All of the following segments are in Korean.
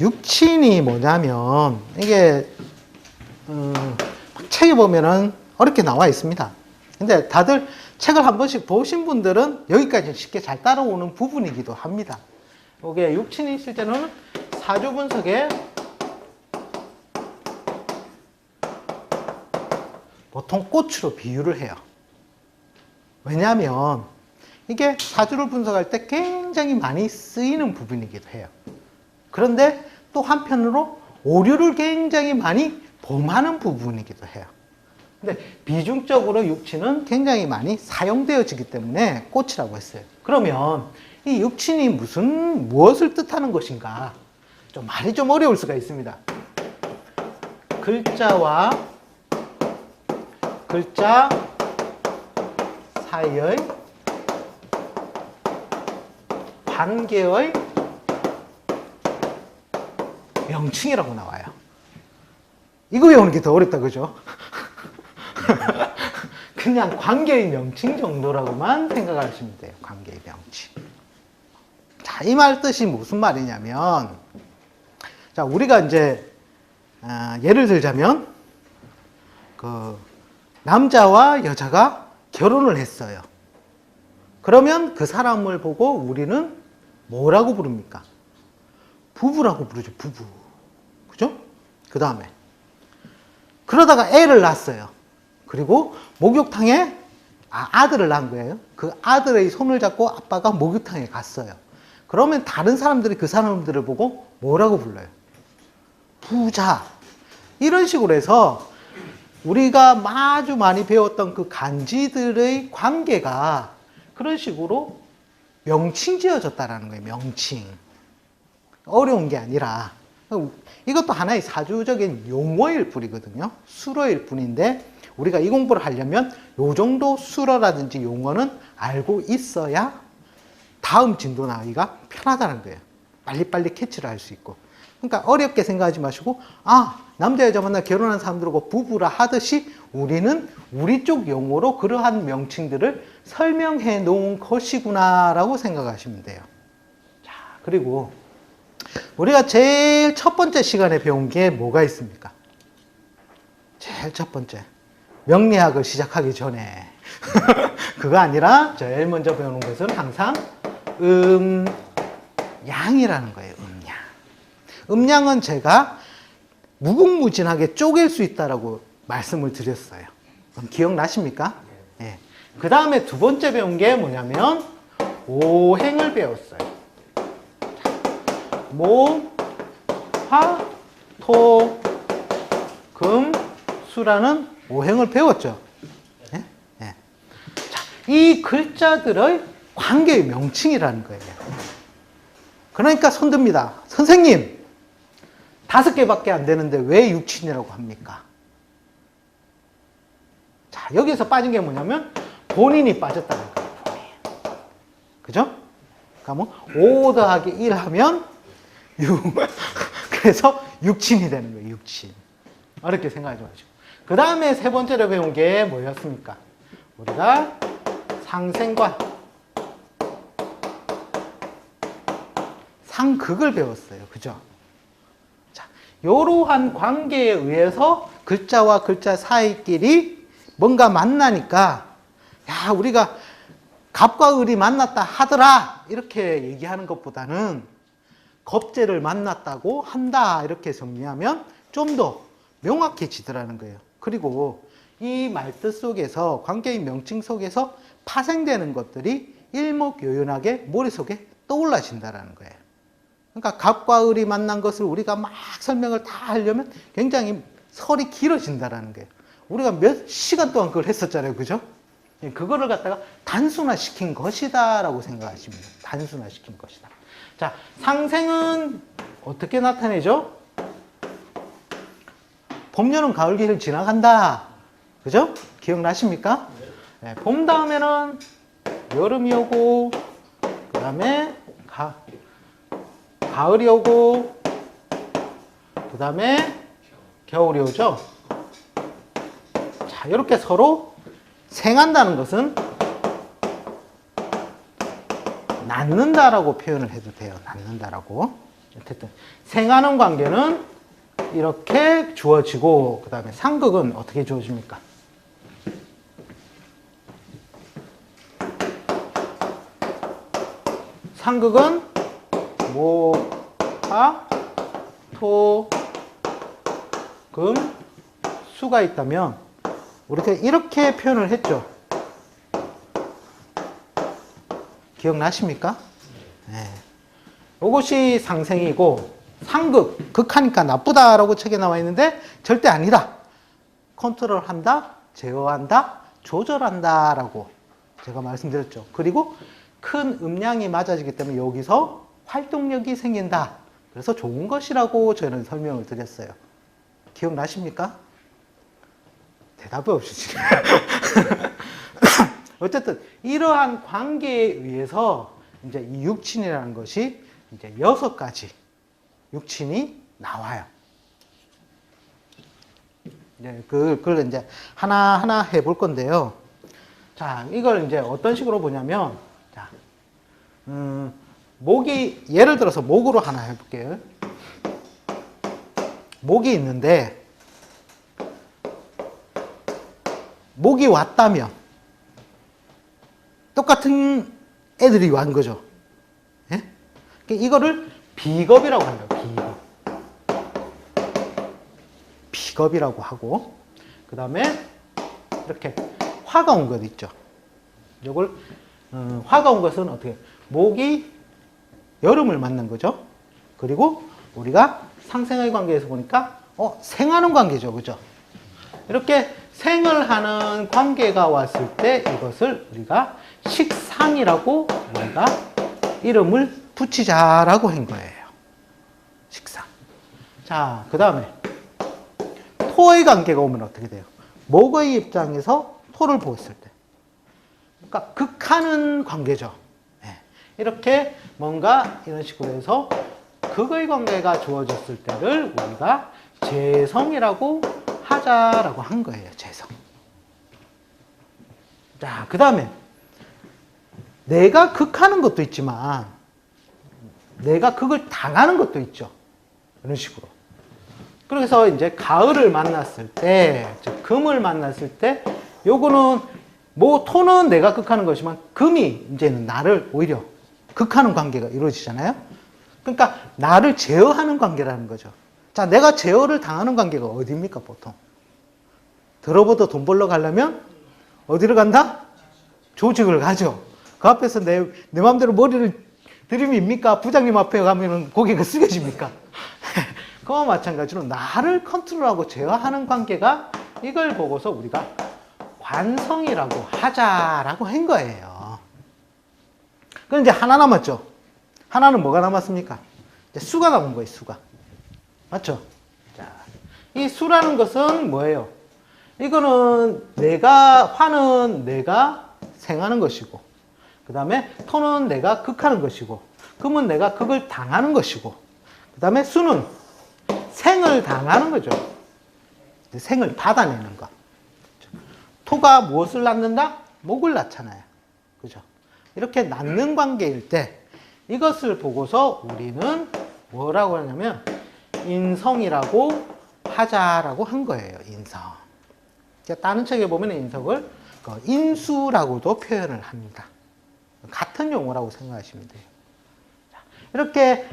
육친이 뭐냐면 이게 책에 보면은 어렵게 나와 있습니다. 근데 다들 책을 한 번씩 보신 분들은 여기까지 쉽게 잘 따라오는 부분이기도 합니다. 이게 육친이 있을 때는 사주 분석에 보통 꽃으로 비유를 해요. 왜냐하면 이게 사주를 분석할 때 굉장히 많이 쓰이는 부분이기도 해요. 그런데 또 한편으로 오류를 굉장히 많이 범하는 부분이기도 해요. 근데 비중적으로 육친은 굉장히 많이 사용되어지기 때문에 꽃이라고 했어요. 그러면 이 육친이 무엇을 뜻하는 것인가? 좀 말이 좀 어려울 수가 있습니다. 글자와 글자 사이의 관계의 명칭이라고 나와요. 이거 외우는 게 더 어렵다, 그죠? 그냥 관계의 명칭 정도라고만 생각하시면 돼요. 관계의 명칭. 자, 이 말 뜻이 무슨 말이냐면, 자, 우리가 이제, 예를 들자면, 남자와 여자가 결혼을 했어요. 그러면 그 사람을 보고 우리는 뭐라고 부릅니까? 부부라고 부르죠, 부부. 그죠? 그 다음에. 그러다가 애를 낳았어요. 그리고 목욕탕에 아들을 낳은 거예요. 그 아들의 손을 잡고 아빠가 목욕탕에 갔어요. 그러면 다른 사람들이 그 사람들을 보고 뭐라고 불러요? 부자. 이런 식으로 해서 우리가 아주 많이 배웠던 그 간지들의 관계가 그런 식으로 명칭 지어졌다라는 거예요. 명칭. 어려운 게 아니라 이것도 하나의 사주적인 용어일 뿐이거든요. 수어일 뿐인데 우리가 이 공부를 하려면 요 정도 수어라든지 용어는 알고 있어야 다음 진도 나가기가 편하다는 거예요. 빨리빨리 캐치를 할 수 있고. 그러니까 어렵게 생각하지 마시고 남자 여자 만나 결혼한 사람들하고 부부라 하듯이 우리는 우리 쪽 용어로 그러한 명칭들을 설명해 놓은 것이구나 라고 생각하시면 돼요. 자, 그리고 우리가 제일 첫 번째 시간에 배운 게 뭐가 있습니까? 제일 첫 번째. 명리학을 시작하기 전에. 그거 아니라 제일 먼저 배우는 것은 항상 음양이라는 거예요. 음양. 음양은 제가 무궁무진하게 쪼갤 수 있다라고 말씀을 드렸어요. 그럼 기억나십니까? 네. 그 다음에 두 번째 배운 게 뭐냐면 오행을 배웠어요. 모, 화, 토, 금, 수라는 오행을 배웠죠. 네? 네. 자, 이 글자들의 관계의 명칭이라는 거예요. 그러니까 손듭니다. 선생님, 5개밖에 안 되는데 왜 육친이라고 합니까? 자, 여기서 빠진 게 뭐냐면 본인이 빠졌다는 거예요. 본인. 그죠? 그러니까 5 더하기 1 하면 6. 그래서 육친이 되는 거예요. 육친. 어렵게 생각하지 마시고. 그 다음에 세 번째로 배운 게 뭐였습니까? 우리가 상생관, 상극을 배웠어요. 그죠? 자, 이러한 관계에 의해서 글자와 글자 사이끼리 뭔가 만나니까 야, 우리가 갑과 을이 만났다 하더라 이렇게 얘기하는 것보다는 겁재를 만났다고 한다 이렇게 정리하면 좀 더 명확해지더라는 거예요. 그리고 이 말뜻 속에서 관계의 명칭 속에서 파생되는 것들이 일목요연하게 머릿속에 떠올라진다는 거예요. 그러니까 갑과 을이 만난 것을 우리가 막 설명을 다 하려면 굉장히 설이 길어진다는 거예요. 우리가 몇 시간 동안 그걸 했었잖아요. 그죠? 그거를 갖다가 단순화시킨 것이다 라고 생각하시면 돼요. 단순화시킨 것이다. 자, 상생은 어떻게 나타내죠? 봄, 여름, 가을, 겨울 지나간다. 그죠? 기억나십니까? 네, 봄 다음에는 여름이 오고, 그 다음에 가을이 오고, 그 다음에 겨울이 오죠? 자, 이렇게 서로 생한다는 것은 낳는다라고 표현을 해도 돼요. 낳는다라고. 어쨌든 생하는 관계는 이렇게 주어지고, 그 다음에 상극은 어떻게 주어집니까? 상극은 목, 화, 토, 금, 수가 있다면 우리가 이렇게 표현을 했죠. 기억나십니까? 네. 이것이 상생이고, 상극, 극하니까 나쁘다라고 책에 나와 있는데 절대 아니다. 컨트롤한다, 제어한다, 조절한다 라고 제가 말씀드렸죠. 그리고 큰 음량이 맞아지기 때문에 여기서 활동력이 생긴다. 그래서 좋은 것이라고 저는 설명을 드렸어요. 기억나십니까? 대답이 없으시네요. 어쨌든 이러한 관계에 의해서 이제 이 육친이라는 것이 이제 6가지 육친이 나와요. 네, 그걸 이제 하나하나 해볼 건데요. 자, 이걸 이제 어떤 식으로 보냐면, 자, 목이, 예를 들어서 목으로 하나 해볼게요. 목이 있는데, 목이 왔다면, 똑같은 애들이 왔는 거죠. 예? 이거를 비겁이라고 한다. 비겁이라고 하고, 그 다음에 이렇게 화가 온 것 있죠. 이걸 화가 온 것은 어떻게? 목이 여름을 맞는 거죠. 그리고 우리가 상생의 관계에서 보니까 생하는 관계죠, 그죠? 이렇게 생을 하는 관계가 왔을 때 이것을 우리가 식상이라고 우리가 이름을 붙이자라고 한 거예요. 식상. 자, 그 다음에 토의 관계가 오면 어떻게 돼요? 목의 입장에서 토를 보았을 때. 그러니까 극하는 관계죠. 네. 이렇게 뭔가 이런 식으로 해서 극의 관계가 주어졌을 때를 우리가 재성이라고 하자라고 한 거예요. 재성. 자, 그 다음에 내가 극하는 것도 있지만 내가 극을 당하는 것도 있죠. 이런 식으로. 그래서 이제 가을을 만났을 때, 즉 금을 만났을 때, 요거는 뭐 토는 내가 극하는 것이지만 금이 이제는 나를 오히려 극하는 관계가 이루어지잖아요. 그러니까 나를 제어하는 관계라는 거죠. 자, 내가 제어를 당하는 관계가 어디입니까, 보통? 들어보다 돈 벌러 가려면 어디를 간다? 조직을 가죠. 그 앞에서 내 마음대로 머리를 들이밉니까? 부장님 앞에 가면은 고개가 숙여집니까? 그와 마찬가지로 나를 컨트롤하고 제어하는 관계가, 이걸 보고서 우리가 관성이라고 하자라고 한 거예요. 그럼 이제 하나 남았죠. 하나는 뭐가 남았습니까? 이제 수가 남은 거예요, 수가. 맞죠? 자, 이 수라는 것은 뭐예요? 이거는 화는 내가 생하는 것이고, 그 다음에 토는 내가 극하는 것이고, 금은 내가 극을 당하는 것이고, 그 다음에 수는 생을 당하는 거죠. 생을 받아내는 것. 토가 무엇을 낳는다? 목을 낳잖아요. 그죠? 이렇게 낳는 관계일 때 이것을 보고서 우리는 뭐라고 하냐면 인성이라고 하자라고 한 거예요. 인성. 다른 책에 보면 인성을 인수라고도 표현을 합니다. 같은 용어라고 생각하시면 돼요. 이렇게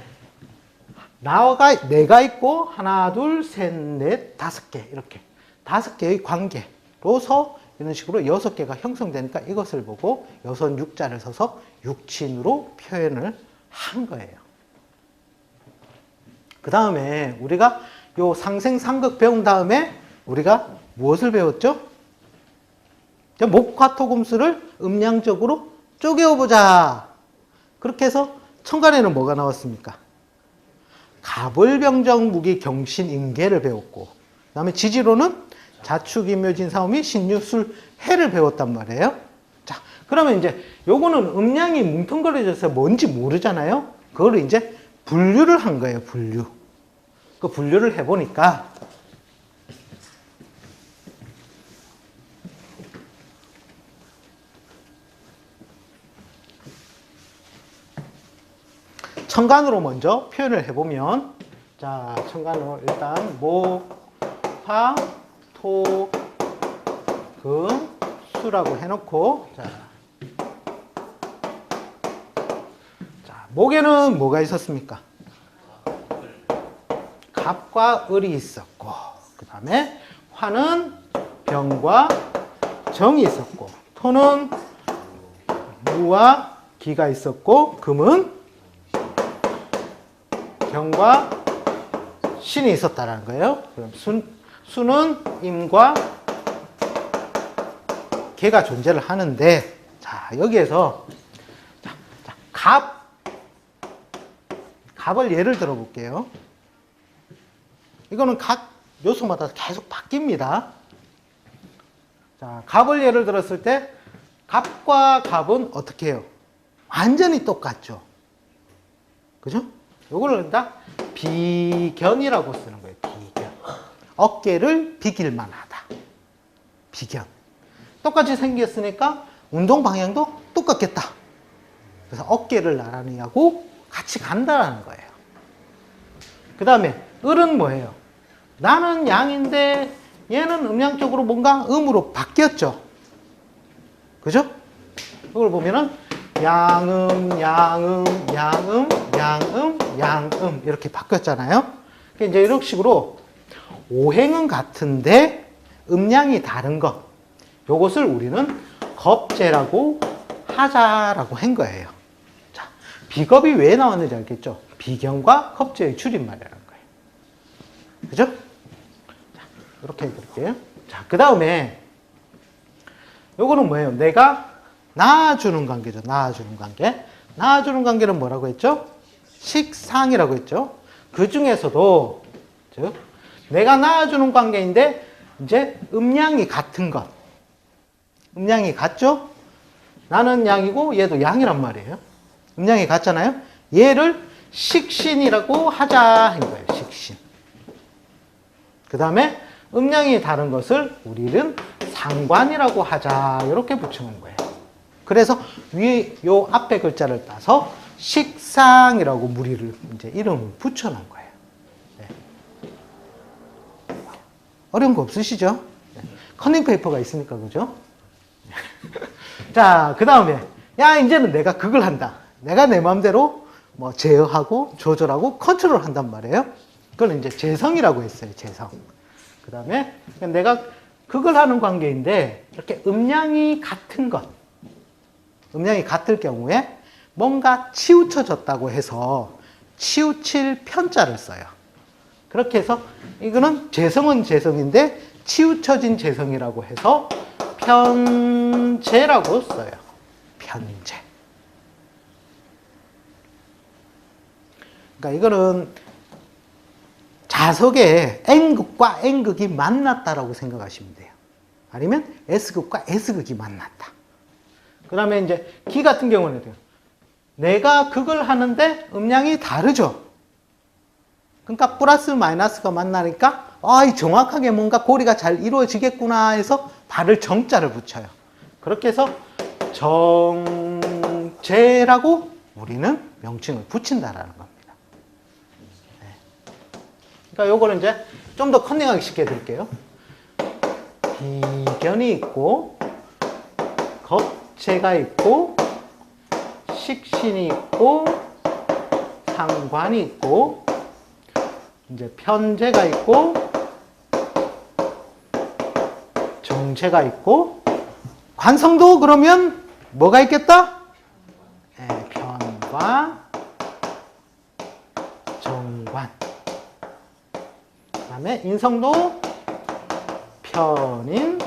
내가 있고 하나, 둘, 셋, 넷, 5개 이렇게 5개의 관계로서 이런 식으로 6개가 형성되니까 이것을 보고 여섯 육자를 써서 육친으로 표현을 한 거예요. 그 다음에 우리가 요 상생상극 배운 다음에 우리가 무엇을 배웠죠? 목화토금수를 음량적으로 쪼개어보자. 그렇게 해서 천간에는 뭐가 나왔습니까? 가불병정 무기 경신 임계를 배웠고, 그 다음에 지지로는 자축인묘진 사오미 신유술 해를 배웠단 말이에요. 자, 그러면 이제 요거는 음량이 뭉텅거려져서 뭔지 모르잖아요. 그거를 이제 분류를 한 거예요. 분류. 그 분류를 해보니까 천간으로 먼저 표현을 해보면, 자, 천간으로 일단 목, 화, 토, 금, 수라고 해놓고, 자, 목에는 뭐가 있었습니까? 갑과 을이 있었고, 그 다음에 화는 병과 정이 있었고, 토는 무와 기가 있었고, 금은 병과 신이 있었다는 거예요. 그럼 수는 임과 개가 존재를 하는데, 자, 여기에서 갑을 예를 들어 볼게요. 이거는 각 요소마다 계속 바뀝니다. 자, 갑을 예를 들었을 때 갑과 갑은 어떻게 해요? 완전히 똑같죠. 그죠? 요거를 다 비견이라고 쓰는 거예요. 비견. 어깨를 비길만 하다. 비견. 똑같이 생겼으니까 운동 방향도 똑같겠다. 그래서 어깨를 나란히 하고 같이 간다는 거예요. 그 다음에 을은 뭐예요? 나는 양인데 얘는 음양적으로 뭔가 음으로 바뀌었죠. 그죠? 이걸 보면은 양음, 양음, 양음, 양음, 양음 이렇게 바뀌었잖아요. 이제 이런 식으로 오행은 같은데 음양이 다른 것, 요것을 우리는 겁재라고 하자라고 한 거예요. 자, 비겁이 왜 나왔는지 알겠죠? 비견과 겁재의 줄임말이라는 거예요. 그죠? 자, 이렇게 해드릴게요. 자, 그 다음에 요거는 뭐예요? 내가 낳아주는 관계죠. 낳아주는 관계. 낳아주는 관계는 뭐라고 했죠? 식상이라고 했죠. 그 중에서도, 즉, 내가 낳아주는 관계인데, 이제 음양이 같은 것. 음양이 같죠? 나는 양이고, 얘도 양이란 말이에요. 음양이 같잖아요? 얘를 식신이라고 하자 한 거예요. 식신. 그 다음에 음양이 다른 것을 우리는 상관이라고 하자. 이렇게 붙여놓은 거예요. 그래서 요 앞에 글자를 따서 식상이라고 무리를 이제 이름을 붙여놓은 거예요. 네. 어려운 거 없으시죠? 네. 커닝 페이퍼가 있으니까 그죠? 자, 그 다음에 야 이제는 내가 그걸 한다. 내가 내 마음대로 뭐 제어하고 조절하고 컨트롤 한단 말이에요. 그걸 이제 재성이라고 했어요. 재성. 그 다음에 내가 그걸 하는 관계인데 이렇게 음양이 같은 것. 음양이 같을 경우에 뭔가 치우쳐졌다고 해서 치우칠 편자를 써요. 그렇게 해서 이거는 재성은 재성인데 치우쳐진 재성이라고 해서 편재라고 써요. 편재. 그러니까 이거는 자석에 N극과 N극이 만났다라고 생각하시면 돼요. 아니면 S극과 S극이 만났다. 그 다음에 이제 기 같은 경우는 내가 극을 하는데 음량이 다르죠. 그러니까 플러스 마이너스가 만나니까 정확하게 뭔가 고리가 잘 이루어지겠구나 해서 발을 정자를 붙여요. 그렇게 해서 정제라고 우리는 명칭을 붙인다라는 겁니다. 네. 그러니까 요거는 이제 좀 더 컨닝하기 쉽게 해드릴게요. 비견이 있고 겁재가 있고 식신이 있고 상관이 있고 이제 편재가 있고 정체가 있고 관성도 그러면 뭐가 있겠다? 네, 편과 정관. 그 다음에 인성도 편인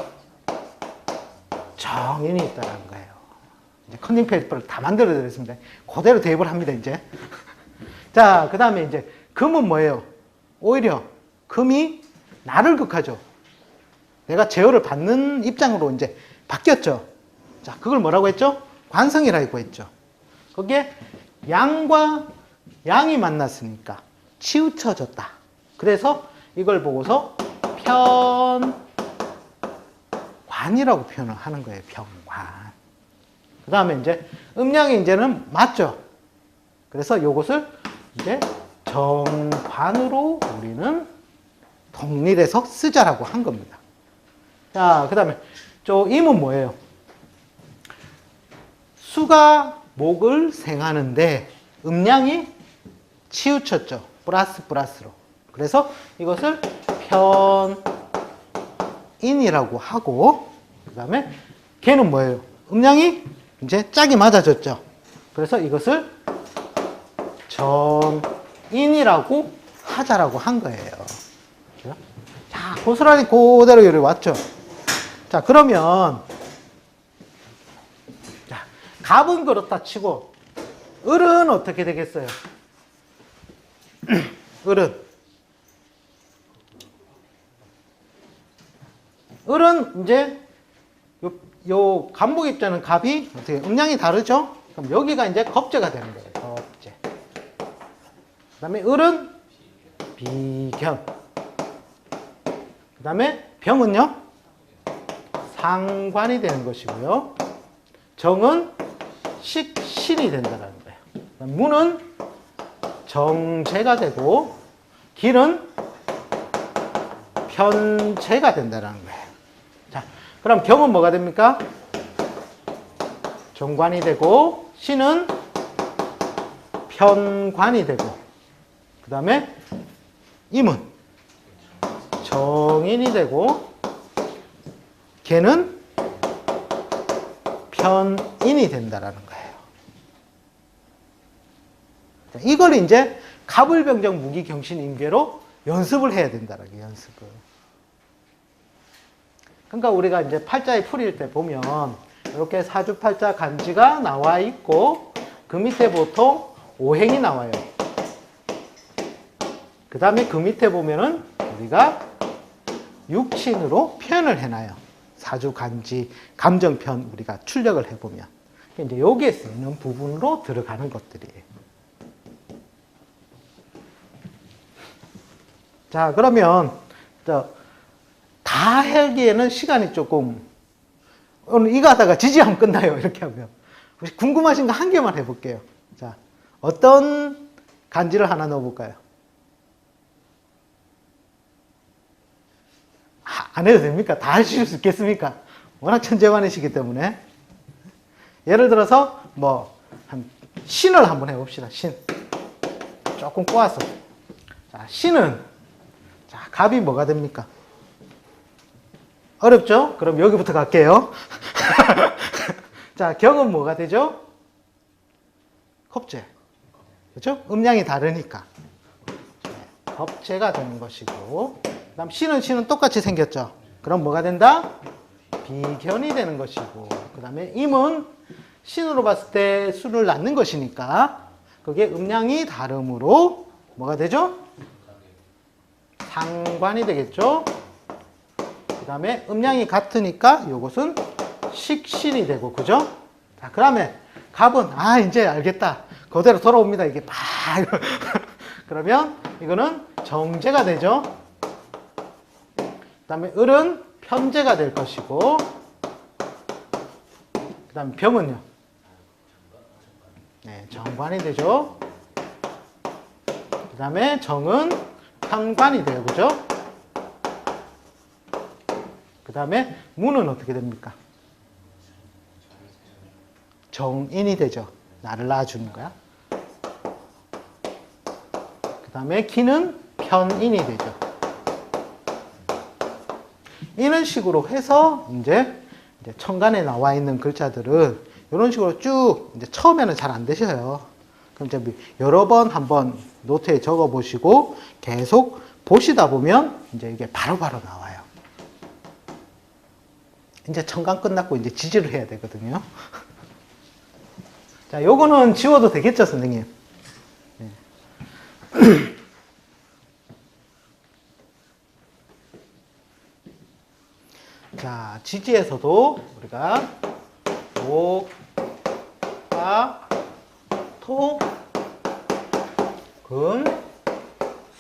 정인이 있다는 거예요. 이제 컨닝 페이퍼를 다 만들어 드렸습니다. 그대로 대입을 합니다, 이제. 자, 그 다음에 이제 금은 뭐예요? 오히려 금이 나를 극하죠. 내가 제어를 받는 입장으로 이제 바뀌었죠. 자, 그걸 뭐라고 했죠? 관성이라고 했죠. 거기에 양과 양이 만났으니까 치우쳐졌다. 그래서 이걸 보고서 편관이라고 표현을 하는 거예요. 편관. 그 다음에 이제 음양이 이제는 맞죠. 그래서 이것을 이제 정관으로 우리는 통일해서 쓰자라고 한 겁니다. 자, 그 다음에 저 임은 뭐예요? 수가 목을 생하는데 음량이 치우쳤죠. 플러스로. 그래서 이것을 편인이라고 하고, 그 다음에 걔는 뭐예요? 음량이 이제 짝이 맞아졌죠. 그래서 이것을 전인이라고 하자라고 한 거예요. 자, 고스란히 그대로 여기 왔죠. 자, 그러면 자, 갑은 그렇다 치고 을은 어떻게 되겠어요? 을은 이제 요 간목 입자는 갑이 어떻게 음량이 다르죠? 그럼 여기가 이제 겁재가 되는 거예요. 겁재. 그 다음에 을은 비견. 그 다음에 병은요? 상관이 되는 것이고요. 정은 식신이 된다는 거예요. 무는 정제가 되고 길은 편제가 된다는 거예요. 자, 그럼 경은 뭐가 됩니까? 정관이 되고 신은 편관이 되고 그 다음에 임은 정인이 되고 걔는 편인이 된다라는 거예요. 이걸 이제 갑을병정 무기경신임계로 연습을 해야 된다라는 거예요. 연습을. 그러니까 우리가 이제 팔자에 풀일 때 보면 이렇게 사주팔자 간지가 나와 있고 그 밑에 보통 오행이 나와요. 그 다음에 그 밑에 보면은 우리가 육친으로 표현을 해놔요. 사주, 간지, 감정편 우리가 출력을 해보면. 이제 여기에 쓰이는 부분으로 들어가는 것들이에요. 자, 그러면 다 하기에는 시간이 조금 오늘 이거 하다가 지지하면 끝나요. 이렇게 하면. 혹시 궁금하신 거 한 개만 해볼게요. 자, 어떤 간지를 하나 넣어볼까요? 안 해도 됩니까? 다 하실 수 있겠습니까? 워낙 천재만이시기 때문에. 예를 들어서 한 신을 한번 해봅시다. 신. 조금 꼬아서. 자, 신은 자, 갑이 뭐가 됩니까? 어렵죠? 그럼 여기부터 갈게요. 자, 경은 뭐가 되죠? 겁재. 그렇죠? 음량이 다르니까. 겁재가 되는 것이고, 그 다음 신은 똑같이 생겼죠? 그럼 뭐가 된다? 비견이 되는 것이고, 그 다음에 임은 신으로 봤을 때 수를 낳는 것이니까, 그게 음량이 다름으로 뭐가 되죠? 상관이 되겠죠? 그 다음에 음량이 같으니까 이것은 식신이 되고, 그죠? 자, 그 다음에 갑은, 이제 알겠다. 그대로 돌아옵니다. 이게 막. 그러면 이거는 정제가 되죠? 그 다음에 을은 편제가 될 것이고, 그 다음에 병은요? 네, 정관이 되죠? 그 다음에 정은 편관이 돼요. 그죠? 그 다음에 무는 어떻게 됩니까? 정인이 되죠. 나를 낳아주는 거야. 그 다음에 기는 편인이 되죠. 이런 식으로 해서 이제 천간에 나와 있는 글자들은 이런 식으로 쭉 이제 처음에는 잘 안 되셔요. 그럼 이제 여러 번 한번 노트에 적어 보시고 계속 보시다 보면 이제 이게 바로바로 나와요. 이제 천간 끝났고 이제 지지를 해야 되거든요. 자, 요거는 지워도 되겠죠, 선생님? 네. 자, 지지에서도 우리가 목, 화, 토, 금,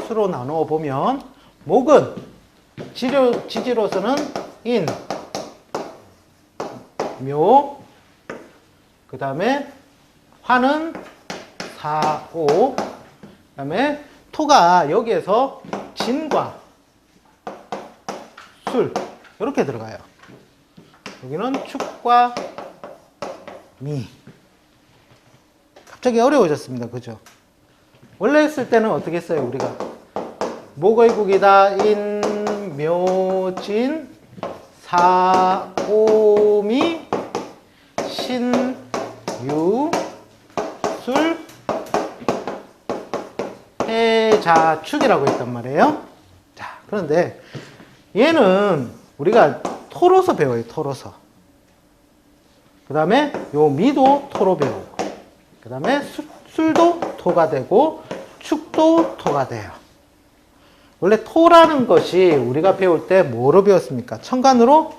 수로 나누어 보면 목은 지지로서는 인, 묘, 그 다음에 화는 사, 오, 그다음에 토가 여기에서 진과 술 이렇게 들어가요. 여기는 축과 미. 갑자기 어려워졌습니다. 그죠? 원래 했을 때는 어떻게 했어요? 우리가 목의국이다 인, 묘, 진, 사, 오, 미, 신, 유, 술, 해, 자, 축이라고 했단 말이에요. 자, 그런데 얘는 우리가 토로서 배워요. 토로서. 그 다음에 요 미도 토로 배우고, 그 다음에 술도 토가 되고 축도 토가 돼요. 원래 토라는 것이 우리가 배울 때 뭐로 배웠습니까? 천간으로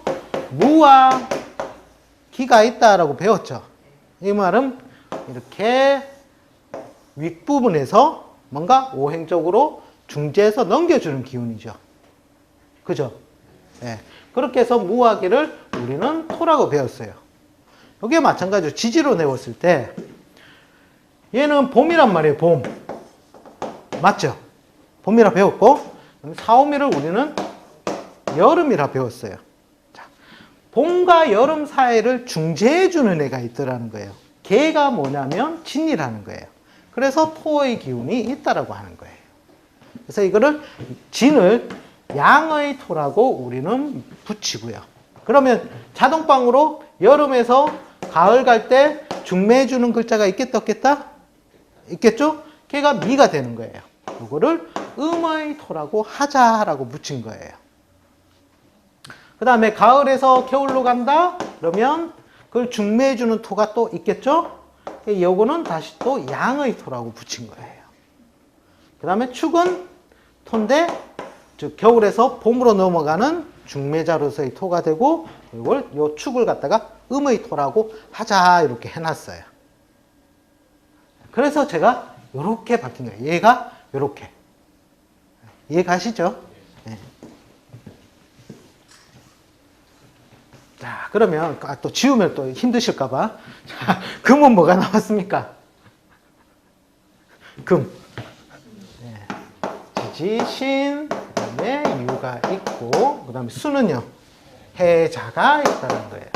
무와 기가 있다라고 배웠죠. 이 말은 이렇게 윗부분에서 뭔가 오행적으로 중재해서 넘겨주는 기운이죠. 그죠? 네. 그렇게 해서 무와 기를 우리는 토라고 배웠어요. 여기에 마찬가지로 지지로 내웠을 때 얘는 봄이란 말이에요. 봄. 맞죠? 봄이라 배웠고, 사오미를 우리는 여름이라 배웠어요. 자, 봄과 여름 사이를 중재해주는 애가 있더라는 거예요. 걔가 뭐냐면 진이라는 거예요. 그래서 토의 기운이 있다라고 하는 거예요. 그래서 이거를 진을 양의 토라고 우리는 붙이고요. 그러면 자동방으로 여름에서 가을 갈 때 중매해주는 글자가 있겠다 없겠다? 있겠죠? 걔가 미가 되는 거예요. 이거를 음의 토라고 하자라고 붙인 거예요. 그 다음에 가을에서 겨울로 간다? 그러면 그걸 중매해주는 토가 또 있겠죠? 요거는 다시 또 양의 토라고 붙인 거예요. 그 다음에 축은 토인데, 즉 겨울에서 봄으로 넘어가는 중매자로서의 토가 되고, 이걸 요 축을 갖다가 음의 토라고 하자 이렇게 해놨어요. 그래서 제가 이렇게 바뀐 거예요. 얘가 이렇게. 이해 가시죠? 네. 자, 그러면 또 지우면 또 힘드실까봐. 자, 금은 뭐가 나왔습니까? 금. 네. 지지, 신, 그 다음에 유가 있고, 그 다음에 수는요, 해자가 있다는 거예요.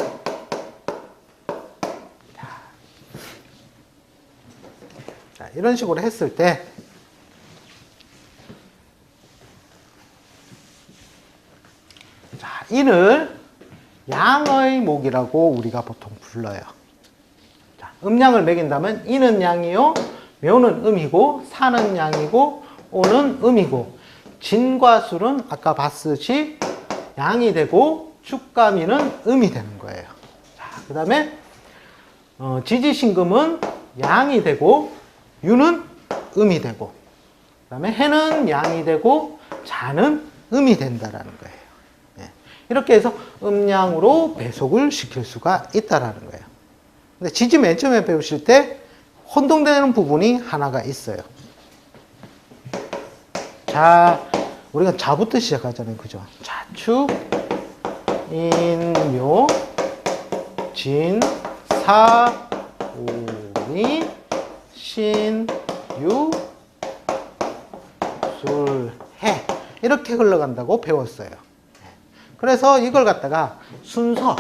자, 이런 식으로 했을 때, 자, 인을 양의 목이라고 우리가 보통 불러요. 자, 음양을 매긴다면 인은 양이요, 묘는 음이고, 사는 양이고, 오는 음이고, 진과 술은 아까 봤듯이 양이 되고, 축과 미는 음이 되는 거예요. 자, 그 다음에 지지신금은 양이 되고, 유는 음이 되고, 그 다음에 해는 양이 되고, 자는 음이 된다라는 거예요. 이렇게 해서 음양으로 배속을 시킬 수가 있다라는 거예요. 근데 지지 맨 처음에 배우실 때 혼동되는 부분이 하나가 있어요. 자, 우리가 자부터 시작하잖아요. 그죠? 자축, 인, 묘, 진, 사, 오, 미, 신, 유, 술, 해. 이렇게 흘러간다고 배웠어요. 그래서 이걸 갖다가 순서,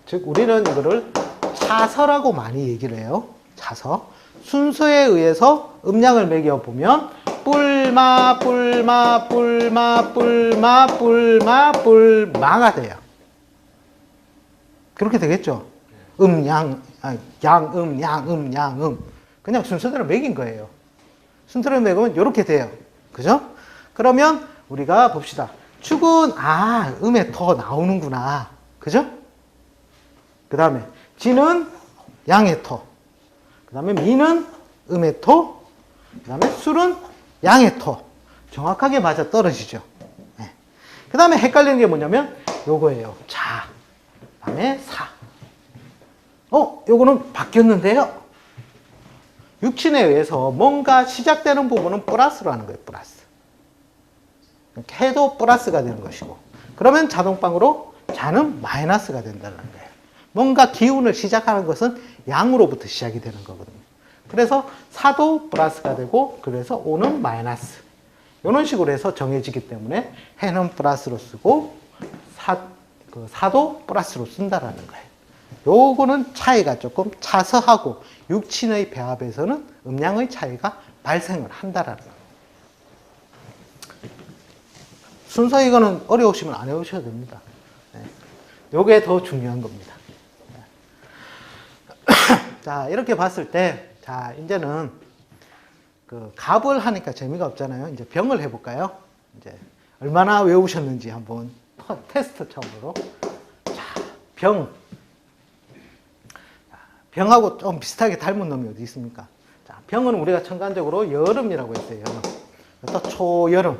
즉 우리는 이거를 차서라고 많이 얘기를 해요. 차서. 순서에 의해서 음양을 매겨보면 뿔마, 뿔마, 뿔마, 뿔마, 뿔마, 뿔마가 돼요. 그렇게 되겠죠? 양, 양, 양. 그냥 순서대로 매긴 거예요. 순서대로 매기면 이렇게 돼요. 그죠? 그러면 우리가 봅시다. 축은 음에 더 나오는구나. 그죠? 그 다음에 진은 양의 토. 그 다음에 미는 음의 토. 그 다음에 술은 양의 토. 정확하게 맞아 떨어지죠. 네. 그 다음에 헷갈리는 게 뭐냐면 요거예요. 자. 그 다음에 사. 요거는 바뀌었는데요. 육친에 의해서 뭔가 시작되는 부분은 플러스로 하는 거예요. 플러스. 해도 플러스가 되는 것이고, 그러면 자동방으로 자는 마이너스가 된다는 거예요. 뭔가 기운을 시작하는 것은 양으로부터 시작이 되는 거거든요. 그래서 사도 플러스가 되고 그래서 오는 마이너스. 이런 식으로 해서 정해지기 때문에 해는 플러스로 쓰고 사도 플러스로 쓴다라는 거예요. 요거는 차이가 조금 차서하고 육친의 배합에서는 음량의 차이가 발생을 한다라는 거예요. 순서 이거는 어려우시면 안 해오셔도 됩니다. 네. 요게 더 중요한 겁니다. 자, 이렇게 봤을 때, 자, 이제는 그 값을 하니까 재미가 없잖아요. 이제 병을 해볼까요? 이제 얼마나 외우셨는지 한번 테스트처럼으로. 자, 병. 병하고 좀 비슷하게 닮은 놈이 어디 있습니까? 자, 병은 우리가 천간적으로 여름이라고 했어요. 여름. 또 초여름.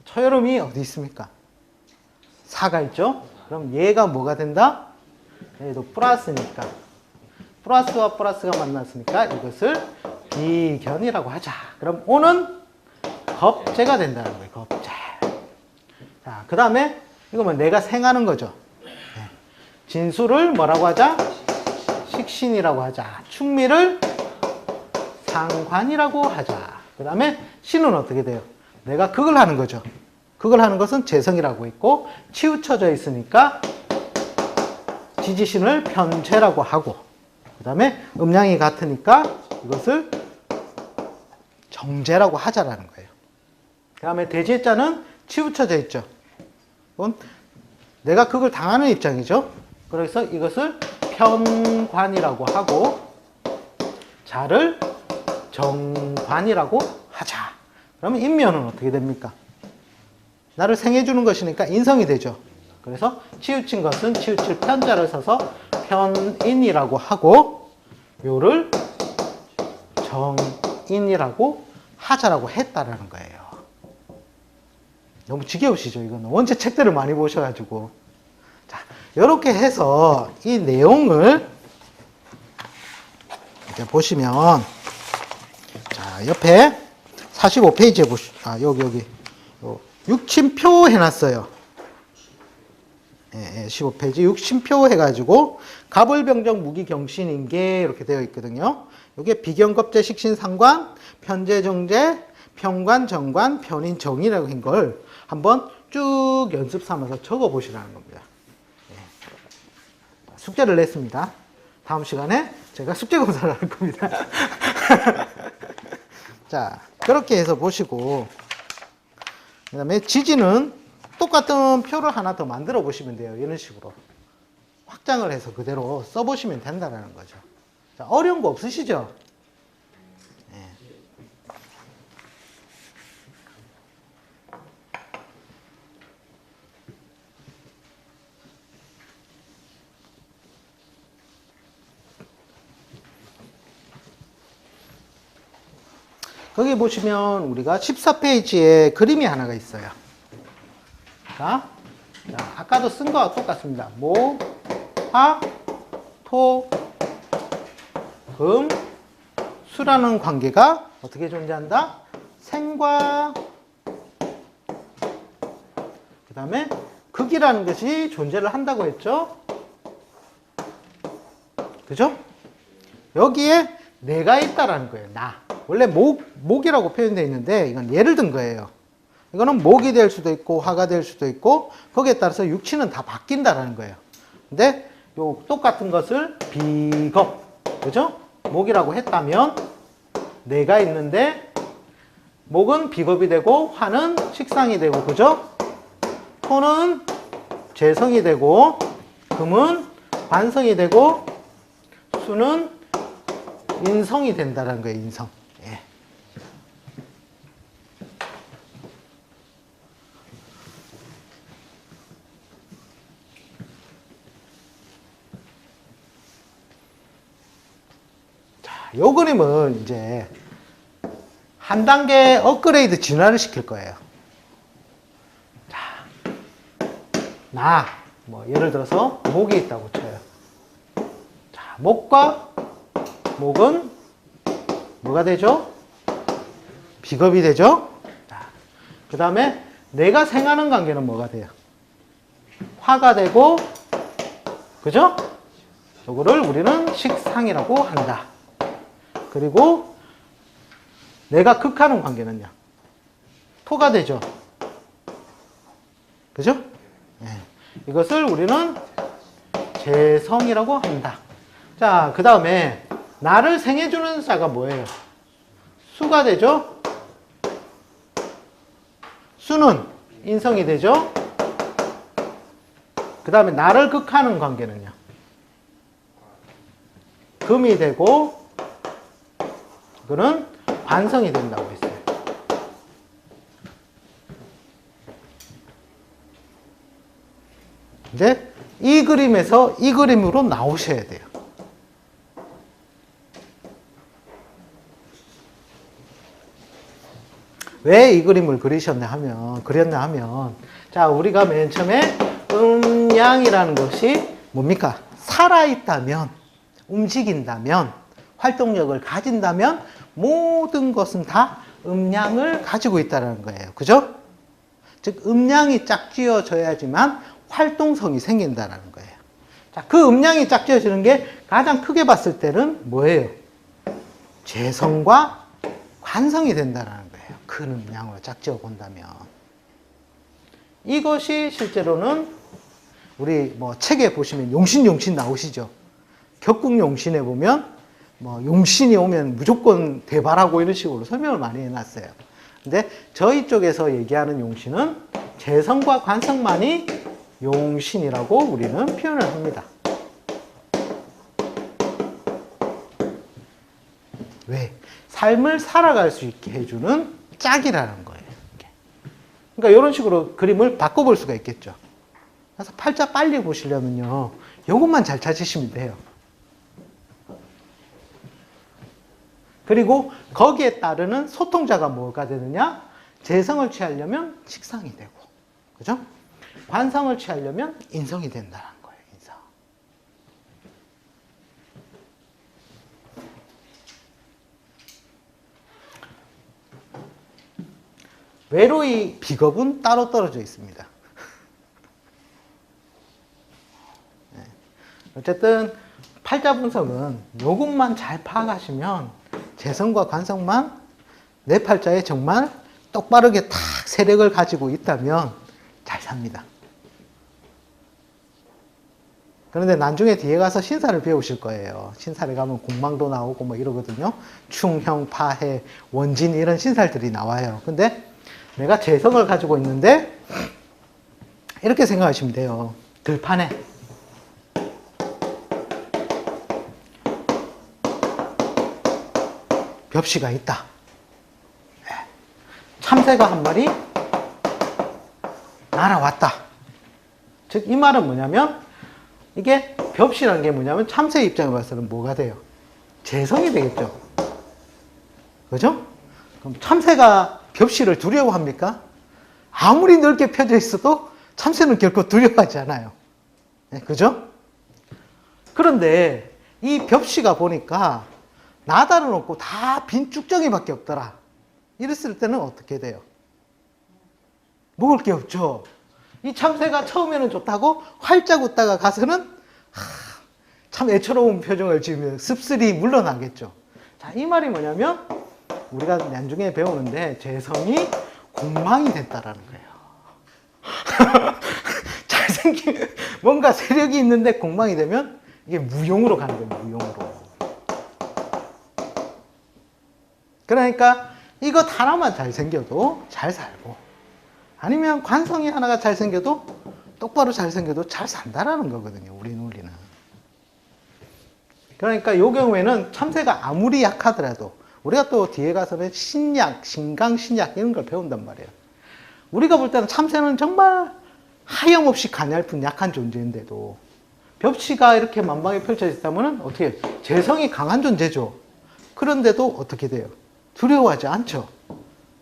초여름이 어디 있습니까? 사가 있죠? 그럼 얘가 뭐가 된다? 얘도 플러스니까. 플러스와 플러스가 만났으니까 이것을 비견이라고 하자. 그럼 오는 겁재가 된다는 거예요. 겁재. 자, 그 다음에 이거면 내가 생하는 거죠. 진수를 뭐라고 하자? 식신이라고 하자. 충미를 상관이라고 하자. 그 다음에 신은 어떻게 돼요? 내가 극을 하는 거죠. 극을 하는 것은 재성이라고 했고 치우쳐져 있으니까 지지신을 편재라고 하고 그 다음에 음량이 같으니까 이것을 정재라고 하자라는 거예요. 그 다음에 대지자는 치우쳐져 있죠. 그건 내가 극을 당하는 입장이죠. 그래서 이것을 편관이라고 하고 자를 정관이라고 하자. 그러면 인면은 어떻게 됩니까? 나를 생해주는 것이니까 인성이 되죠. 그래서 치우친 것은 치우칠 편자를 써서 편인이라고 하고 요를 정인이라고 하자라고 했다라는 거예요. 너무 지겨우시죠? 이건 원체 책들을 많이 보셔가지고. 자, 이렇게 해서 이 내용을 이제 보시면 자, 옆에 45페이지에 여기 육침표 해놨어요. 15페이지 육침표 해가지고 갑을병정 무기경신인계 이렇게 되어 있거든요. 이게 비견겁재 식신상관 편재정재 평관 정관 편인 정이라고 한 걸 한번 쭉 연습 삼아서 적어 보시라는 겁니다. 숙제를 냈습니다. 다음 시간에 제가 숙제 검사를 할 겁니다. 자, 그렇게 해서 보시고 그 다음에 지지는 똑같은 표를 하나 더 만들어 보시면 돼요. 이런 식으로 확장을 해서 그대로 써보시면 된다는 거죠. 자, 어려운 거 없으시죠? 네. 거기 보시면 우리가 14페이지에 그림이 하나가 있어요. 자, 아까도 쓴 거와 똑같습니다. 목, 화, 토, 금, 수라는 관계가 어떻게 존재한다? 생과 그 다음에 극이라는 것이 존재를 한다고 했죠? 그죠? 여기에 내가 있다라는 거예요. 나. 원래 목이라고 표현되어 있는데 이건 예를 든 거예요. 이거는 목이 될 수도 있고 화가 될 수도 있고 거기에 따라서 육치는 다 바뀐다라는 거예요. 근데 요 똑같은 것을 비겁, 그죠? 목이라고 했다면 내가 있는데 목은 비겁이 되고 화는 식상이 되고, 그죠? 토는 재성이 되고 금은 관성이 되고 수는 인성이 된다는 거예요. 인성. 예. 자, 요 그림은 이제 한 단계 업그레이드 진화를 시킬 거예요. 자, 뭐 예를 들어서 목이 있다고 쳐요. 자, 목과 목은 뭐가 되죠? 비겁이 되죠? 그 다음에 내가 생하는 관계는 뭐가 돼요? 화가 되고, 그죠? 이거를 우리는 식상이라고 한다. 그리고 내가 극하는 관계는요. 토가 되죠. 그죠? 네. 이것을 우리는 재성이라고 한다. 자, 그 다음에 나를 생해주는 자가 뭐예요? 수가 되죠? 수는 인성이 되죠? 그 다음에 나를 극하는 관계는요? 금이 되고, 그는 관성이 된다고 했어요. 이제 이 그림에서 이 그림으로 나오셔야 돼요. 왜 이 그림을 그렸냐 하면, 자, 우리가 맨 처음에 음양이라는 것이 뭡니까? 살아있다면, 움직인다면, 활동력을 가진다면, 모든 것은 다 음양을 가지고 있다는 거예요. 그죠? 즉, 음양이 짝지어져야지만 활동성이 생긴다는 거예요. 자, 그 음양이 짝지어지는 게 가장 크게 봤을 때는 뭐예요? 재성과 관성이 된다는 거예요. 큰 음양으로 짝지어 본다면. 이것이 실제로는 우리 뭐 책에 보시면 용신 나오시죠. 격국용신에 보면 뭐 용신이 오면 무조건 대발하고 이런 식으로 설명을 많이 해놨어요. 근데 저희 쪽에서 얘기하는 용신은 재성과 관성만이 용신이라고 우리는 표현을 합니다. 왜? 삶을 살아갈 수 있게 해주는 짝이라는 거예요. 그러니까 이런 식으로 그림을 바꿔볼 수가 있겠죠. 그래서 팔자 빨리 보시려면요, 이것만 잘 찾으시면 돼요. 그리고 거기에 따르는 소통자가 뭐가 되느냐? 재성을 취하려면 식상이 되고, 그죠? 관성을 취하려면 인성이 된다는 거예요. 인성. 외로이 비겁은 따로 떨어져 있습니다. 네. 어쨌든 팔자 분석은 요것만 잘 파악하시면 재성과 관성만 내 팔자에 정말 똑바르게 탁 세력을 가지고 있다면 잘 삽니다. 그런데 나중에 뒤에 가서 신사를 배우실 거예요. 신사를 가면 공망도 나오고 뭐 이러거든요. 충형, 파해, 원진 이런 신살들이 나와요. 근데 내가 재성을 가지고 있는데 이렇게 생각하시면 돼요. 들판에 벽시가 있다. 참새가 한 마리 날아왔다. 즉, 이 말은 뭐냐면, 이게 벽시라는 게 뭐냐면, 참새 입장에 봐서는 뭐가 돼요? 재성이 되겠죠. 그죠? 그럼 참새가 벽시를 두려워합니까? 아무리 넓게 펴져 있어도 참새는 결코 두려워하지 않아요. 네, 그죠? 그런데 이 벽시가 보니까 나다른 없고 다 빈 쭉정이밖에 없더라. 이랬을 때는 어떻게 돼요? 먹을 게 없죠. 이 참새가 처음에는 좋다고 활짝 웃다가 가서는 참 애처로운 표정을 지으며 씁쓸히 물러나겠죠. 자, 이 말이 뭐냐면 우리가 나중에 배우는데 재성이 공망이 됐다라는 거예요. 잘생긴 뭔가 세력이 있는데 공망이 되면 이게 무용으로 가는 거예요. 무용으로. 그러니까 이것 하나만 잘생겨도 잘 살고, 아니면 관성이 하나가 잘생겨도, 똑바로 잘생겨도 잘 산다라는 거거든요. 우리 논리는. 그러니까 이 경우에는 참새가 아무리 약하더라도, 우리가 또 뒤에 가서는 신약, 신강신약 이런 걸 배운단 말이에요. 우리가 볼 때는 참새는 정말 하염없이 가냘픈 약한 존재인데도 벽시가 이렇게 만방에 펼쳐져 있다면 어떻게 해요? 재성이 강한 존재죠. 그런데도 어떻게 돼요? 두려워하지 않죠.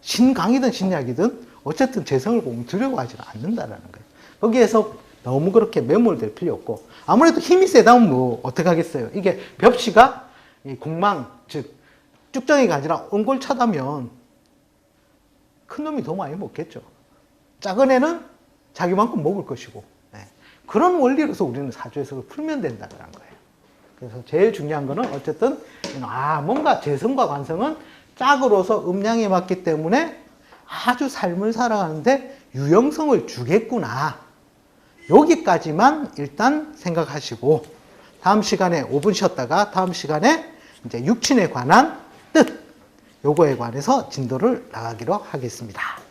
신강이든 신약이든 어쨌든 재성을 보면 두려워하지 않는다라는 거예요. 거기에서 너무 그렇게 매몰될 필요 없고, 아무래도 힘이 세다면 뭐 어떡하겠어요. 이게 벽시가 공망, 즉 쭉정이가 아니라 옹골차다면 큰 놈이 더 많이 먹겠죠. 작은 애는 자기만큼 먹을 것이고, 네. 그런 원리로서 우리는 사주해석을 풀면 된다는 거예요. 그래서 제일 중요한 거는 어쨌든 뭔가 재성과 관성은 짝으로서 음양에 맞기 때문에 아주 삶을 살아가는데 유용성을 주겠구나. 여기까지만 일단 생각하시고 다음 시간에 5분 쉬었다가 다음 시간에 이제 육친에 관한 뜻 요거에 관해서 진도를 나가기로 하겠습니다.